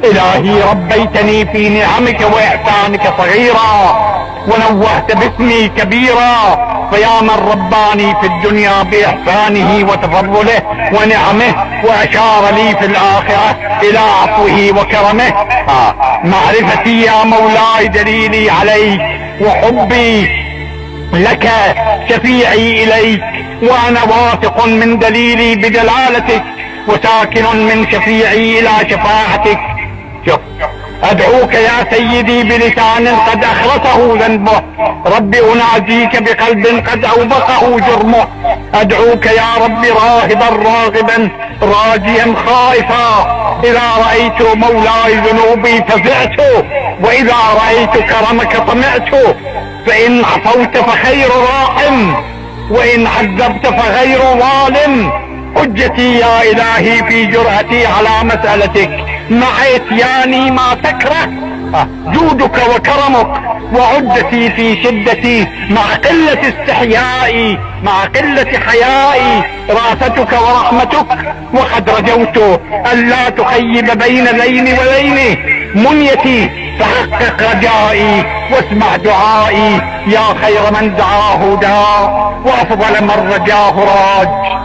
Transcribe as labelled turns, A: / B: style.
A: إلهي ربيتني في نعمك وإحسانك صغيرا، ونوهت باسمي كبيرا، فيا من رباني في الدنيا بإحسانه وتفضله ونعمه، وأشار لي في الآخرة إلى عفوه وكرمه. معرفتي يا مولاي دليلي عليك، وحبي لك شفيعي إليك، وأنا واثق من دليلي بدلالتك، وساكن من شفيعي إلى شفاعتك. شوف، أدعوك يا سيدي بلسان قد أخرسه ذنبه، رب أناديك بقلب قد أوبقه جرمه، أدعوك يا رب راهبا راغبا راجيا خائفا، إذا رأيت مولاي ذنوبي فزعت، وإذا رأيت كرمك طمعت، فإن عفوت فخير راحم، وإن عذبت فغير ظالم. حجتي يا إلهي في جرأتي على مسألتك، مع اتياني ما تكره جودك وكرمك، وعدتي في شدتي مع قلة استحيائي، مع قلة حيائي راستك ورحمتك. وقد رجوت ألا تخيب بين ليلي وليلي منيتي، فحقق رجائي واسمع دعائي، يا خير من دعاه داع، وأفضل من رجاه راج.